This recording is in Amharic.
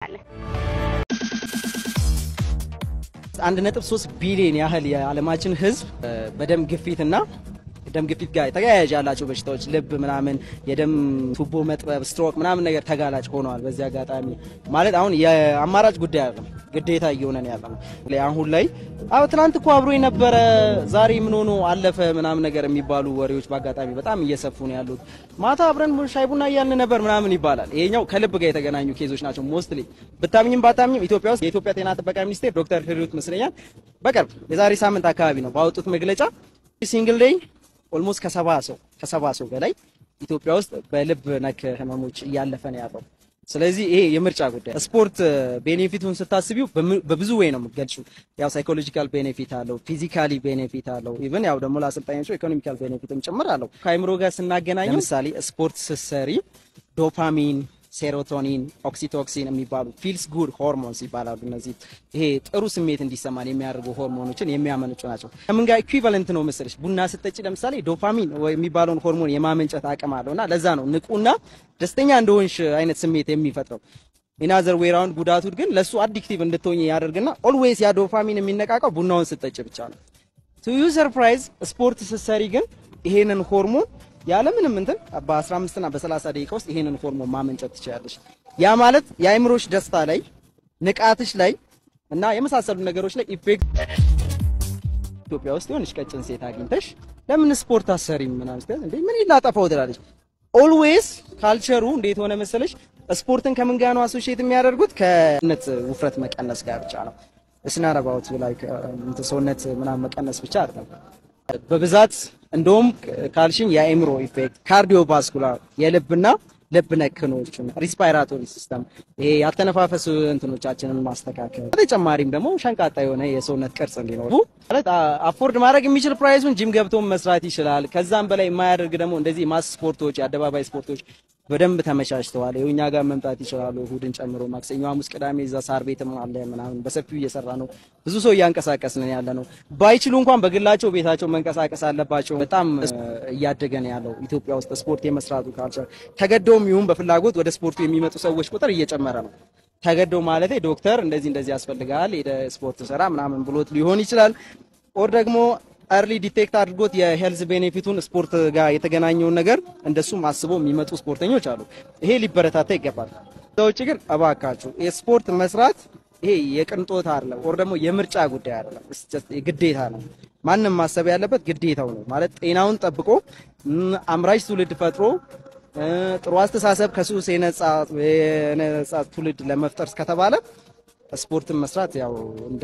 እናመሰግናለን 1.3 ቢሊዮን ያህል የዓለማችን ህዝብ በደም ግፊትና ደም ግፊት ጋር ተያያዥ ያላቸው በሽታዎች ልብ ምናምን የደም ቱቦ መጥበብ ስትሮክ ምናምን ነገር ተጋላጭ ሆነዋል በዚህ አጋጣሚ ማለት አሁን የአማራጭ ጉዳይ አይደለም ግዴታ እየሆነ ነው ያለው አሁን ላይ ትናንት እኮ አብሮ የነበረ ዛሬ ምን ሆኖ አለፈ ምናምን ነገር የሚባሉ ወሬዎች በአጋጣሚ በጣም እየሰፉ ነው ያሉት ማታ አብረን ሻይ ቡና እያልን ነበር ምናምን ይባላል ይሄኛው ከልብ ጋር የተገናኙ ኬዞች ናቸው ሞስትሊ ብታምኝም ባታምኝም ኢትዮጵያ ውስጥ የኢትዮጵያ ጤና ጥበቃ ሚኒስቴር ዶክተር ሂሩት መስለኛል በቅርብ የዛሬ ሳምንት አካባቢ ነው ባወጡት መግለጫ ሲንግል ዴይ ኦልሞስት ከ70 ሰው በላይ ኢትዮጵያ ውስጥ በልብ ነክ ህመሞች እያለፈ ነው ያለው ስለዚህ ይሄ የምርጫ ጉዳይ ስፖርት ቤኔፊቱን ስታስቢው በብዙ ወይ ነው የምትገልጪው ያው ሳይኮሎጂካል ቤኔፊት አለው ፊዚካሊ ቤኔፊት አለው ኢቭን ያው ደግሞ ለአሰልጣኞቹ ኢኮኖሚካል ቤኔፊትም ጭምር አለው ከአይምሮ ጋር ስናገናኘው ለምሳሌ ስፖርት ስትሰሪ ዶፓሚን ሴሮቶኒን ኦክሲቶክሲን የሚባሉ ፊልስ ጉድ ሆርሞንስ ይባላሉ እነዚህ ይሄ ጥሩ ስሜት እንዲሰማን የሚያደርጉ ሆርሞኖችን የሚያመነጩ ናቸው ከምን ጋር ኢኩዊቫለንት ነው መሰለሽ ቡና ስትጠጪ ለምሳሌ ዶፓሚን ወይ የሚባለውን ሆርሞን የማመንጨት አቅም አለውና ለዛ ነው ንቁና ደስተኛ እንደሆንሽ አይነት ስሜት የሚፈጥረው ኢናዘር ዌይ ራውንድ ጉዳቱ ግን ለሱ አዲክቲቭ እንድትሆኚ ያደርግና ኦልዌይስ ያ ዶፓሚን የሚነቃቀው ቡናውን ስትጠጪ ብቻ ነው ቱ ዩ ሰርፕራይዝ ስፖርት ስትሰሪ ግን ይሄንን ሆርሞን ያለምንም እንትን በ15 እና በ30 ደቂቃ ውስጥ ይሄንን ሆርሞን ማመንጨት ትችላለሽ ያ ማለት የአይምሮሽ ደስታ ላይ ንቃትሽ ላይ እና የመሳሰሉ ነገሮች ላይ ኢፌክት ኢትዮጵያ ውስጥ የሆነች ቀጭን ሴት አግኝተሽ ለምን ስፖርት አሰሪም ምናምን ስትል እንዴ ምን ይላጣፋው ትላለች ኦልዌይስ ካልቸሩ እንዴት ሆነ መሰለሽ ስፖርትን ከምን ጋር ነው አሶሺየት የሚያደርጉት ከነት ውፍረት መቀነስ ጋር ብቻ ነው it's not about like ሰውነት ምናምን መቀነስ ብቻ አይደለም በብዛት እንደውም ካልሽም የአይምሮ ኢፌክት ካርዲዮቫስኩላር የልብና ልብ ነክኖች ሪስፓይራቶሪ ሲስተም ይሄ ያተነፋፈስ እንትኖቻችንን ማስተካከል በተጨማሪም ደግሞ ሸንቃጣ የሆነ የሰውነት ቅርጽ እንዲኖር ማለት አፎርድ ማድረግ የሚችል ፕራይሱን ጂም ገብቶ መስራት ይችላል ከዛም በላይ የማያደርግ ደግሞ እንደዚህ ማስ ስፖርቶች የአደባባይ ስፖርቶች በደንብ ተመቻችተዋል ይሁኛ ጋር መምጣት ይችላሉ እሁድን ጨምሮ ማክሰኞ ሐሙስ ቅዳሜ እዛ ሳር ቤትም አለ ምናምን በሰፊው እየሰራ ነው ብዙ ሰው ያንቀሳቀስን ያለ ነው ባይችሉ እንኳን በግላቸው ቤታቸው መንቀሳቀስ አለባቸው በጣም እያደገ ነው ያለው ኢትዮጵያ ውስጥ ስፖርት የመስራቱ ካልቸር ተገደውም ይሁን በፍላጎት ወደ ስፖርቱ የሚመጡ ሰዎች ቁጥር እየጨመረ ነው ተገደው ማለት ዶክተር እንደዚህ ያስፈልጋል ሄደ ስፖርት ሰራ ምናምን ብሎት ሊሆን ይችላል ኦር ደግሞ early detect አድርጎት የሄልዝ ቤኔፊቱን ስፖርት ጋር የተገናኘው ነገር እንደሱም አስቦ የሚመጡ ስፖርተኞች አሉ ይሄ ሊበረታታ ይገባል ሰዎች ግን አባካችሁ የስፖርት መስራት ይሄ የቅንጦት አይደለም ኦር ደግሞ የምርጫ ጉዳይ አይደለም ግዴታ ነው ማንንም ማሰብ ያለበት ግዴታው ነው ማለት ጤናውን ጠብቆ አምራች ትውልድ ፈጥሮ ጥሩ አስተሳሰብ ከሱስ የነጻ ትውልድ ለመፍጠር ከተባለ ስፖርትን መስራት ያው እንደ